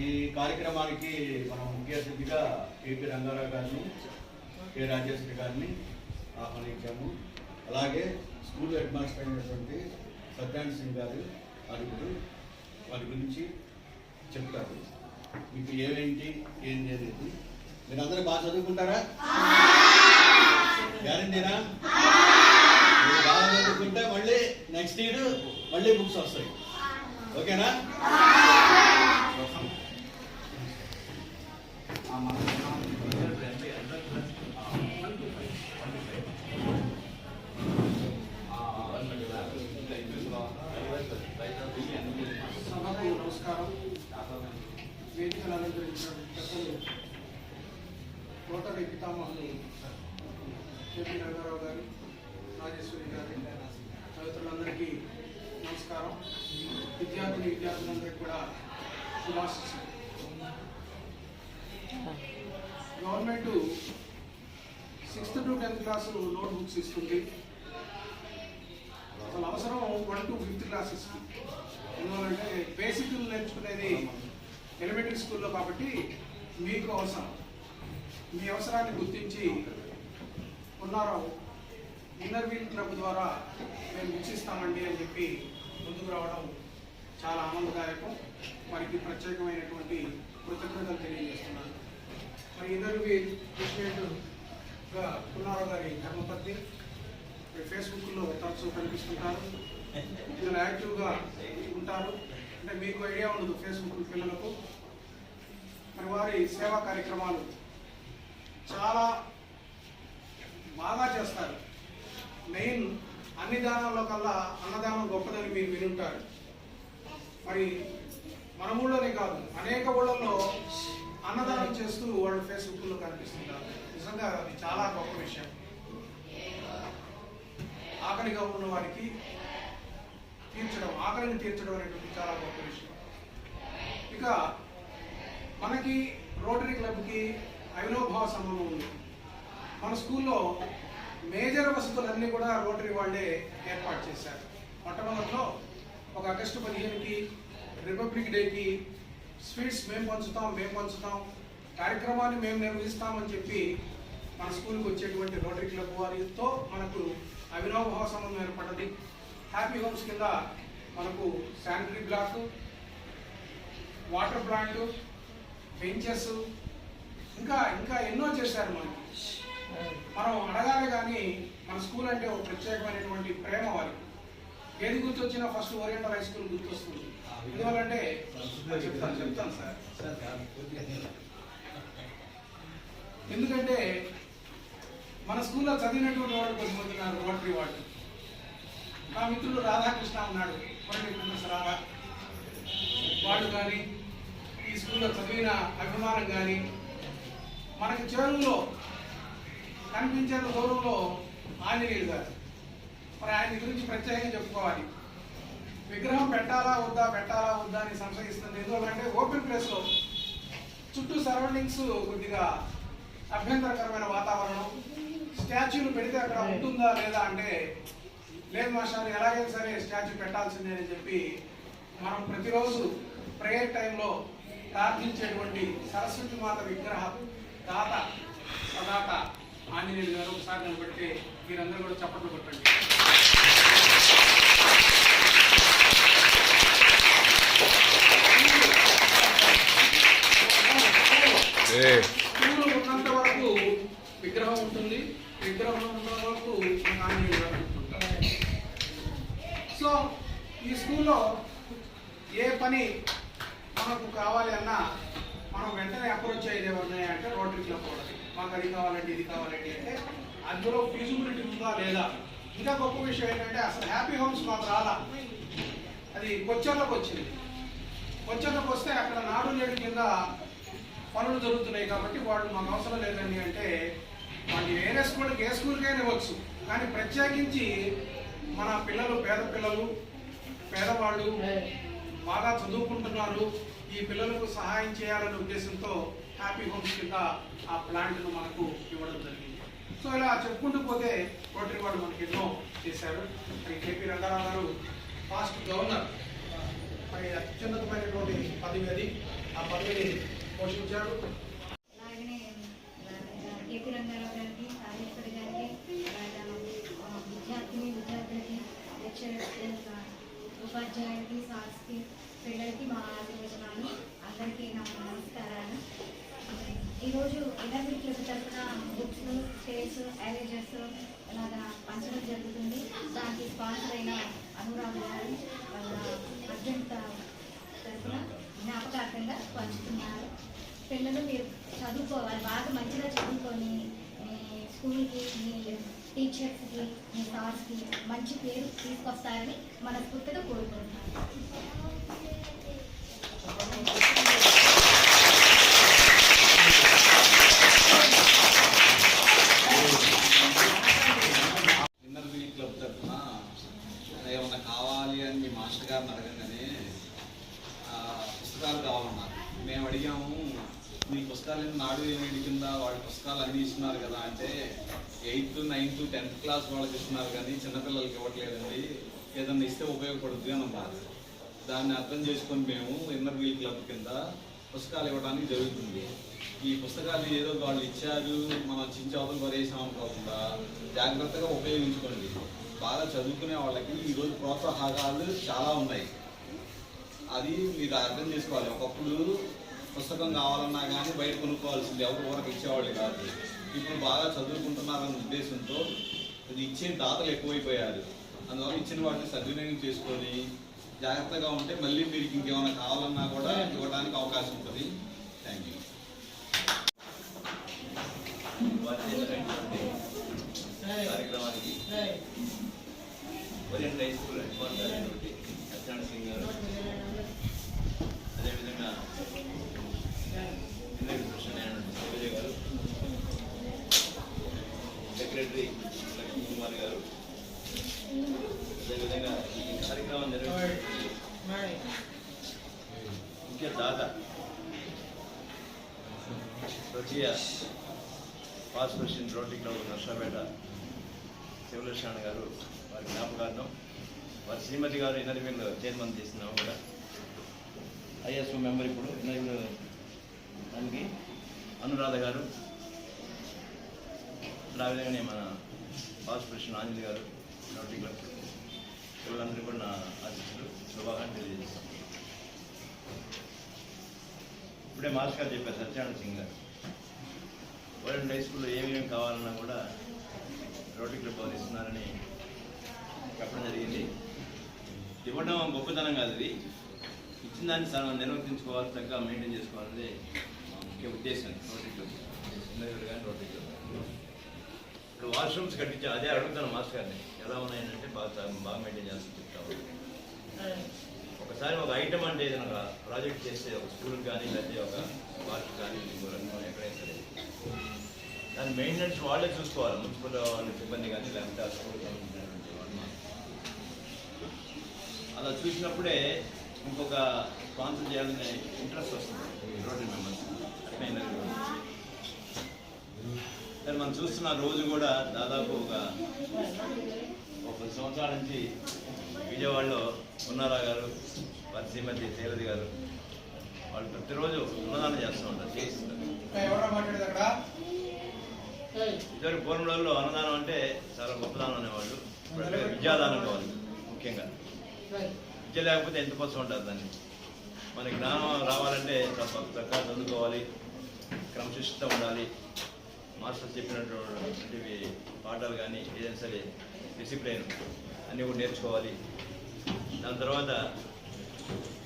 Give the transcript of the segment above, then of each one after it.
ఈ కార్యక్రమానికి మనం ముఖ్య అతిథిగా కేపీ రంగారావు గారిని, కె రాజేశ్వరి గారిని ఆహ్వానించాము. అలాగే స్కూల్ హెడ్ మాస్టర్ అయినటువంటి సత్యాన్ సింగ్ గారు వారి గురించి చెప్తారు. మీకు ఏమేంటి ఏంటి అనేది. మీరు అందరూ బాగా చదువుకుంటారా? గ్యారంటీనా? మీరు బాగా చదువుకుంటే మళ్ళీ నెక్స్ట్ ఇయర్ మళ్ళీ బుక్స్ వస్తాయి. ఓకేనా? సభకు నమస్కారం. వేదికలు అలంకరించిన పెద్దలు రోటరీ పితామహులు కేపీ రంగారావు గారు, రాజేశ్వరి గారి తదితరులందరికీ నమస్కారం. విద్యార్థులందరికీ కూడా శుభాశిస్సులు. Government 6th to 10th class note books ఇస్తుంది. అసలు అవసరం 1 to 5th క్లాసెస్కి. ఎందుకంటే బేసిక్ నేర్చుకునేది ఎలిమెంటరీ స్కూల్లో కాబట్టి మీకు అవసరం. మీ అవసరాన్ని గుర్తించి ఉన్నారో ఇన్నర్ వీల్ క్లబ్ ద్వారా మేము బుక్స్ ఇస్తామండి అని చెప్పి ముందుకు రావడం చాలా ఆనందదాయకం. వారికి ప్రత్యేకమైనటువంటి కృతజ్ఞతలు తెలియజేస్తున్నాను. మరి ఇన్నర్ వీల్ ప్రెసిడెంట్గా పుల్లారావు గారి ధర్మపత్ని ఫేస్బుక్లో తరచూ కనిపిస్తుంటారు. ఇందులో యాక్టివ్గా ఉంటారు. అంటే మీకు ఐడియా ఉండదు ఫేస్బుక్ పిల్లలకు. మరి వారి సేవా కార్యక్రమాలు చాలా బాగా చేస్తారు. మెయిన్ అన్ని దానాల్లో కల్లా అన్నదానం గొప్పదని మీరు వినుంటారు. మరి మన ఊళ్ళోనే కాదు, అనేక ఊళ్ళల్లో అన్నదానం చేస్తూ వాళ్ళు ఫేస్బుక్లో కనిపిస్తుంటారు. నిజంగా అది చాలా గొప్ప విషయం. ఆకలిగా ఉన్న వారికి ఆకలిని తీర్చడం అనేటువంటి చాలా గొప్ప విషయం. ఇక మనకి రోటరీ క్లబ్కి అవినోభావ సంబంధం ఉంది. మన స్కూల్లో మేజర్ వసతులన్నీ కూడా రోటరీ వాళ్ళే ఏర్పాటు చేశారు. మొట్టమొదటిలో ఒక ఆగస్టు 15కి రిపబ్లిక్ డేకి స్వీట్స్ మేము పంచుతాం కార్యక్రమాన్ని మేము నిర్వహిస్తామని చెప్పి మన స్కూల్కి వచ్చేటువంటి రోటరీ క్లబ్ వారితో మనకు అవినోభావ సంబంధం ఏర్పడ్డది. హ్యాపీ హోమ్స్ కింద మనకు sanitary block, water plant, benches ఇంకా ఎన్నో చేశారు. మనం అడగాలి కానీ మన స్కూల్ అంటే ఒక ప్రత్యేకమైనటువంటి ప్రేమ వారికి. ఏది గుర్తొచ్చినా ఫస్ట్ ఓరియంటల్ హై స్కూల్ గుర్తొస్తుంది. ఎందువల్లంటే చెప్తాను సార్. ఎందుకంటే మన స్కూల్లో చదివినటువంటి వాడు కొంతమంది ఉన్నారు రోటరీ వాళ్ళు. మా మిత్రుడు రాధాకృష్ణ ఉన్నాడు, రాధా. వాడు కానీ ఈ స్కూల్లో చదివిన అభిమానం కానీ మనకి చెరువులో కనిపించేంత దూరంలో ఆంజనేయులు గారు. మరి ఆయన గురించి ప్రత్యేకంగా చెప్పుకోవాలి. విగ్రహం పెట్టాలా వద్దా అని సంశయిస్తుంది. ఎందుకంటే ఓపెన్ ప్లేస్లో చుట్టూ సరౌండింగ్స్ కొద్దిగా అభ్యంతరకరమైన వాతావరణం. స్టాచ్యూలు పెడితే అక్కడ ఉంటుందా లేదా అంటే లేదు మాస్టర్, ఎలాగైనా సరే స్టాచ్యూ పెట్టాల్సిందే అని చెప్పి మనం ప్రతిరోజు ప్రేయర్ టైంలో ప్రార్థించేటువంటి సరస్వతి మాత విగ్రహ దాత సదాత ఆంజనేయులు గారు ఒకసారి నిలబెట్టి మీరందరూ కూడా చప్పట్లు కొట్టండి. స్కూల్ ఉన్నంత వరకు విగ్రహం ఉంటుంది, విగ్రహం ఉన్నంత వరకు ఆంజనేయులు గారు ఉంటుంటారు. సో ఈ స్కూల్లో ఏ పని మనకు కావాలి అన్నా మనం వెంటనే అప్రోచ్ అయ్యేది ఉన్నాయంటే రోటరీ క్లబ్ వాళ్ళకి. మాకు అది కావాలండి ఇది కావాలండి అంటే అందులో ఫీజిబిలిటీ ఉందా లేదా. ఇంకా గొప్ప విషయం ఏంటంటే అసలు హ్యాపీ హోమ్స్ మాకు రాలా, అది కొచ్చర్లకు వచ్చింది. కొచ్చర్లకు వస్తే అక్కడ నాడు నేడు కింద పనులు జరుగుతున్నాయి కాబట్టి వాళ్ళు మాకు అవసరం లేదండి అంటే వాళ్ళు వేరే స్కూల్కి ఏ స్కూల్కైనా ఇవ్వచ్చు. కానీ ప్రత్యేకించి మన పిల్లలు పేద పిల్లలు పేదవాళ్ళు బాగా చదువుకుంటున్నారు, ఈ పిల్లలకు సహాయం చేయాలనే ఉద్దేశంతో హ్యాపీ హోమ్స్ కింద ఆ ప్లాంట్ను మనకు ఇవ్వడం జరిగింది. సో ఇలా చెప్పుకుంటూ పోతే రోటరీ వాళ్ళు మనకి ఎన్నో చేశారు. మరి కేపీ రంగారావు గారు పాస్ట్ గవర్నర్, మరి అత్యున్నతమైనటువంటి పదవి అది. ఆ పాత్రని పోషించారు. అలాగనే కేపీ రంగారావు గారికి, రాజేశ్వరి గారికి, విద్యార్థులకి, లెక్చరర్స్, ఉపాధ్యాయులకి, సార్స్కి, పిల్లలకి మా ఆశీర్వచనాలు. అందరికీ నా నమస్కారాలు. ఈరోజు ఎనర్జీ క్లబ్ తరఫున బుక్స్, స్టేట్స్, అరేంజర్స్ అలాగా పంచడం జరుగుతుంది. దానికి స్పాన్సర్ అయిన అనురాగ్ గారు వాళ్ళ అర్జెంట్ తరఫున జ్ఞాపకార్థంగా పంచుతున్నారు. పిల్లలు మీరు చదువుకోవాలి, బాగా మంచిగా చదువుకొని మీ స్కూల్కి, మీ టీచర్స్కి, మీ సార్స్కి మంచి పేరు తీసుకొస్తారని మనస్ఫూర్తిగా కోరుకుంటున్నాను. ఎనర్జీ క్లబ్ తరఫున ఏమన్నా కావాలి అని మీ మాస్టర్ గారిని అడగగానే పుస్తకాలు కావాలన్నారు. మేము అడిగాము, మీ పుస్తకాలు నాడు ఏమిటి కింద వాళ్ళ పుస్తకాలు అన్నీ ఇస్తున్నారు కదా అంటే 8th, 9th, 10th క్లాస్ వాళ్ళకి ఇస్తున్నారు కానీ చిన్నపిల్లలకి ఇవ్వట్లేదండి, ఏదన్నా ఇస్తే ఉపయోగపడుతుంది అని అన్నారు. దాన్ని అర్థం చేసుకొని మేము ఎనర్జీ క్లబ్ కింద పుస్తకాలు ఇవ్వడానికి జరుగుతుంది. ఈ పుస్తకాలు ఏదో వాళ్ళు ఇచ్చారు మనం చించవతలు పరేసాం అనుకోకుండా జాగ్రత్తగా ఉపయోగించుకోండి. బాగా చదువుకునే వాళ్ళకి ఈరోజు ప్రోత్సాహకాలు చాలా ఉన్నాయి, అది మీరు అర్థం చేసుకోవాలి. ఒకప్పుడు పుస్తకం కావాలన్నా కానీ బయట కొనుక్కోవాల్సింది, ఎవరి వరకు ఇచ్చేవాళ్ళు కాదు. ఇప్పుడు బాగా చదువుకుంటున్నారన్న ఉద్దేశంతో ఇది ఇచ్చే దాతలు ఎక్కువైపోయారు. అందువల్ల ఇచ్చిన వాటిని సద్వినియోగం చేసుకొని జాగ్రత్తగా ఉంటే మళ్ళీ మీరు ఇంకేమైనా కావాలన్నా కూడా ఇవ్వడానికి అవకాశం ఉంటుంది. Thank you. కార్యక్రమానికి orient high school head master Satyanarayana Singh garu, అదేవిధంగా విజయ్ గారు, సెక్రటరీ లక్ష్మీ కుమార్ గారు, అదేవిధంగా ఈ కార్యక్రమం నిర్వహించిన ముఖ్య దాత ద్వితీయ past person rotary club Narsapet Sivalakshmana garu, వారి జ్ఞాపకార్థం వారి శ్రీమతి గారు ఎనర్వీల్ చైర్మన్ చేస్తున్నాము కూడా, ఐఎస్ఓ మెంబర్ ఇప్పుడు ఎనర్వీల్ దానికి అనురాధ గారు, ఆ విధంగానే మన ఫాస్ట్ పర్సన్ ఆంజలి గారు రోటరీ క్లబ్, వీళ్ళందరూ కూడా నా ఆశీస్సులు శుభాకాంక్షలు తెలియజేస్తాం. ఇప్పుడే మాస్టర్ గారు చెప్పారు, సత్యనారాయణ సింగ్ గారు, ఓరియంట్ హై స్కూల్లో ఏమేమి కావాలన్నా కూడా రోటరీ క్లబ్ వారు ఇస్తున్నారని చెప్పడం జరిగింది. ఇవ్వడం గొప్పతనం కాదు, ఇది ఇచ్చిన దాన్ని నిర్వర్తించుకోవాలి, చక్కగా మెయింటైన్ చేసుకోవాలనేది మా ముఖ్య ఉద్దేశం. రోటరీ క్లబ్ కానీ రోటరీ క్లబ్ ఇప్పుడు వాష్రూమ్స్ కట్టించాం, అదే అడుగుతాను మాస్టర్ గారిని, ఎలా ఉన్నాయంటే బాగా మెయింటైన్ చేస్తాను చెప్తాము. ఒకసారి ఒక ఐటమ్ అంటే ఏదైనా ప్రాజెక్ట్ చేస్తే ఒక స్కూల్కి కానీ లేకపోతే ఒక పార్క్ కానీ ఎక్కడైనా సరే దాని మెయింటెనెన్స్ వాళ్ళే చూసుకోవాలి, మున్సిపల్ వాళ్ళ సిబ్బంది కానీ లేకపోతే ఆ స్కూల్ సంబంధించినటువంటి వాళ్ళు. అలా చూసినప్పుడే ఇంకొక స్పాన్సర్ చేయాలనే ఇంట్రెస్ట్ వస్తుంది రోటరీ మెంబర్స్. అట్లయినా కానీ మనం చూస్తున్న రోజు కూడా దాదాపు ఒక 10 సంవత్సరాల నుంచి విజయవాడలో ఉన్నారా గారు, వారి శ్రీమతి శైలజ గారు, వాళ్ళు ప్రతిరోజు అన్నదానం చేస్తూ ఉంటారు, చేయిస్తారు. ఇద్దరు పూర్వం రోజుల్లో అన్నదానం అంటే చాలా గొప్పదానం అనేవాళ్ళు, విద్యాదానం కావాలి ముఖ్యంగా. విద్య లేకపోతే ఎంత కోసం ఉంటుంది దాన్ని. మనకి జ్ఞానం రావాలంటే చక్కగా చదువుకోవాలి, క్రమశిక్షణ ఉండాలి, మాస్టర్స్ చెప్పినటువంటివి పాఠాలు కానీ ఏదైనా సరే డిసిప్లైన్ అన్నీ కూడా నేర్చుకోవాలి. దాని తర్వాత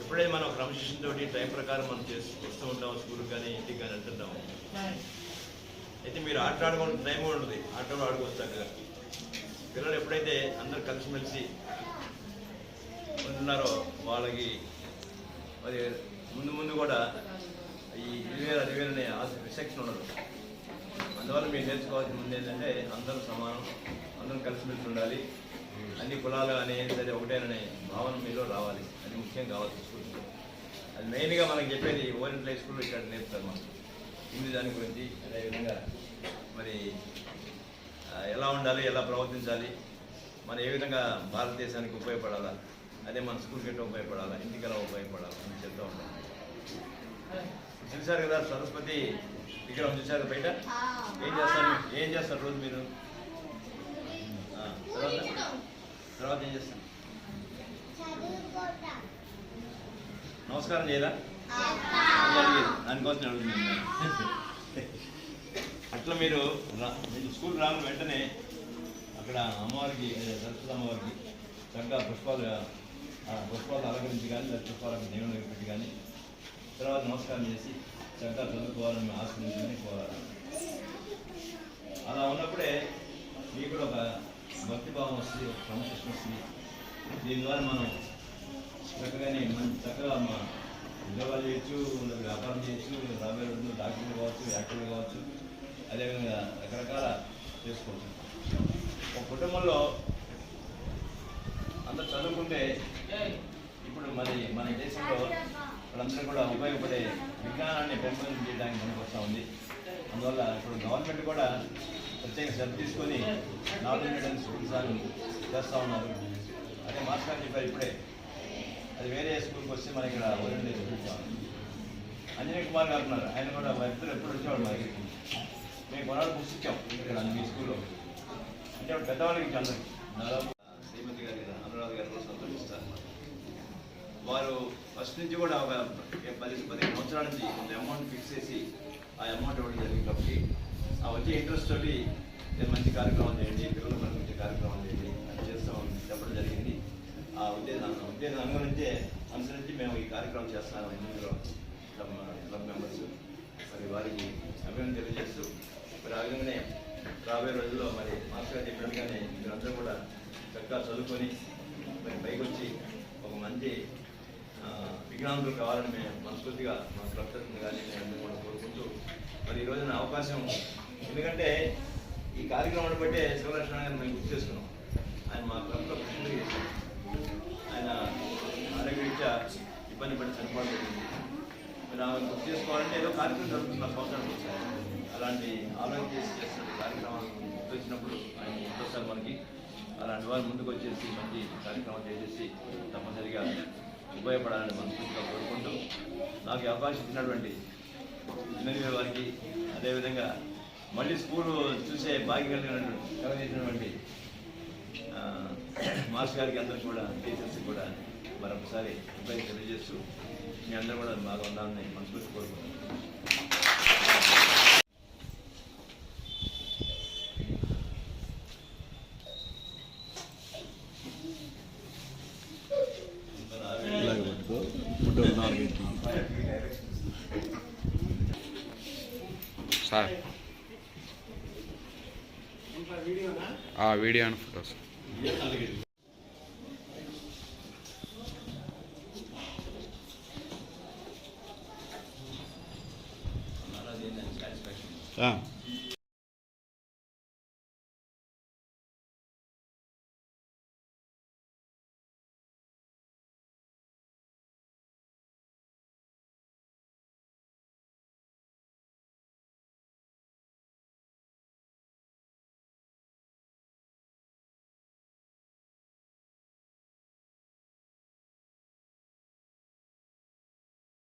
ఎప్పుడైతే మనం క్రమశిక్షణతో టైం ప్రకారం మనం వస్తూ ఉంటాం, స్కూల్కి కానీ ఇంటికి కానీ వెళ్తుంటాము. అయితే మీరు ఆడుకోవడం టైం కూడా ఉంటుంది, ఆటలు ఆడుకోవచ్చు చక్కగా. పిల్లలు ఎప్పుడైతే అందరూ కలిసిమెలిసి ఉంటున్నారో వాళ్ళకి మరి ముందు కూడా ఈ 2000 అనే రిస్ట్రిక్షన్ ఉండదు. అందువల్ల మీరు నేర్చుకోవాల్సిన ముందు ఏంటంటే అందరూ సమానం, అందరం కలిసిమెలిసి ఉండాలి, అన్ని కులాలు కానీ సరే ఒకటేననే భావన మీలో రావాలి. అది ముఖ్యం కావాలి స్కూల్లో. అది మెయిన్గా మనకి చెప్పేది ఓరియంట్ హై స్కూల్లో ఇక్కడ నేర్పుతారు మనం హిందీ దాని గురించి. అదేవిధంగా మరి ఎలా ఉండాలి, ఎలా ప్రవర్తించాలి, మనం ఏ విధంగా భారతదేశానికి ఉపయోగపడాలా, అదే మన స్కూల్కి ఎట్లా ఉపయోగపడాలా, ఇంటికి ఎలా ఉపయోగపడాలా అని చెప్తూ ఉంటాం. చూశారు కదా సరస్వతి విగ్రహం చూశారు బయట. ఏం చేస్తారు రోజు మీరు? తర్వాత ఏం చేస్తారు? నమస్కారం చేయరా? దానికోసం అడుగుతుంది. అట్లా మీరు స్కూల్ రాని వెంటనే అక్కడ అమ్మవారికి సరస్వతి అమ్మవారికి చక్కగా పుష్పాలు అలంకరించి కానీ లేదా పుష్పాలకు దేవుని పెట్టి కానీ తర్వాత నమస్కారం చేసి చక్కగా చదువుకోవాలని మేము ఆశించుకొని కోరాలి. అలా ఉన్నప్పుడే మీకు కూడా ఒక భక్తిభావం వస్తుంది, ఒక క్రమశిక్షణ వస్తుంది. దీని ద్వారా మనం చక్కగా మా ఉద్యోగాలు చేయొచ్చు, వ్యాపారం చేయొచ్చు, రాబోయే రోజుల్లో డాక్టర్లు కావచ్చు, యాక్టర్లు కావచ్చు, అదేవిధంగా రకరకాల చేసుకోవచ్చు. ఒక కుటుంబంలో అందరు చదువుకుంటే ఇప్పుడు మన దేశంలో వాళ్ళందరూ కూడా ఉపయోగపడే విజ్ఞానాన్ని పెంపొందించడానికి మనకు వస్తూ ఉంది. అందువల్ల ఇప్పుడు గవర్నమెంట్ కూడా ప్రత్యేక శ్రద్ధ తీసుకొని నాన్ ఇండియన్ స్కూల్స్ అని చేస్తూ ఉన్నారు. అదే మాస్టర్ చెప్పారు ఇప్పుడే, అది వేరే స్కూల్కి వస్తే మన ఇక్కడ ఓరియంటేజ్ చూస్తాం. అంజనీ కుమార్ గారు ఉన్నారు, ఆయన కూడా ఇద్దరు ఎప్పుడు వచ్చేవాడు మనకి. మేము కొనాడు బుక్స్ ఇచ్చాం ఇక్కడ మీ స్కూల్లో. అంటే పెద్దవాళ్ళకి ఇచ్చాం అందరికి. దాదాపు శ్రీమతి గారి అనురాధ గారు కూడా సంతోషిస్తారు. వారు ఫస్ట్ నుంచి కూడా ఒక 10 సంవత్సరాల నుంచి కొంత అమౌంట్ ఫిక్స్ చేసి ఆ అమౌంట్ ఇవ్వడం జరిగింది. కాబట్టి ఆ వచ్చే ఇంట్రెస్ట్ తోటి నేను మంచి కార్యక్రమం చేయండి, పిల్లలు పంపించే కార్యక్రమం చేయండి అని చేస్తామని చెప్పడం జరిగింది. ఆ ఉద్దేశం అనుసరించి మేము ఈ కార్యక్రమం చేస్తున్నాము. ఇందులో క్లబ్ మెంబర్స్ మరి వారికి అభినందన తెలియజేస్తూ మరి ఆ విధంగానే రాబోయే రోజుల్లో మరి మాస్టర్ గారు చెప్పినట్టుగానే మీరందరూ కూడా చక్కగా చదువుకొని మరి పైకి వచ్చి ఒక మంచి విజ్ఞానులు కావాలని మేము మనస్ఫూర్తిగా మా క్లబ్ తరఫున కానీ మేము కూడా కోరుకుంటూ మరి ఈ రోజున అవకాశం, ఎందుకంటే ఈ కార్యక్రమాన్ని బట్టే శివలక్ష్మణ గారిని మేము గుర్తు చేసుకున్నాం. ఆయన మా క్లబ్లో ప్రసిద్ధి చేశారు. ఆయన ఆరోగ్యరీత్యా ఇబ్బంది పడి చనిపోవడం జరిగింది. మీరు ఆమె గుర్తు చేసుకోవాలంటే ఏదో కార్యక్రమం జరుగుతున్న సంవత్సరానికి వచ్చారు. అలాంటి ఆలోచన చేసి చేస్తున్న కార్యక్రమాలు గుర్తు వచ్చినప్పుడు ఆయన గుర్తొస్తారు మనకి. అలాంటి వారు ముందుకు వచ్చేసి మంచి కార్యక్రమం చేసేసి తప్పనిసరిగా ఉపయోగపడాలని మనస్ఫూర్తిగా కోరుకుంటూ నాకు అవకాశం ఇచ్చినటువంటి ఎమ్మెల్యే వారికి, అదేవిధంగా మళ్ళీ స్కూలు చూసే భాగ్యం కలిగినటువంటి మాస్టర్ గారికి అందరూ కూడా, టీచర్స్కి కూడా మరొకసారి ఉపయోగం తెలియజేస్తూ మీ అందరూ కూడా బాగా ఉండాలని మనస్ఫూర్తి కోరుకుంటున్నాను. Sir video and photos satisfaction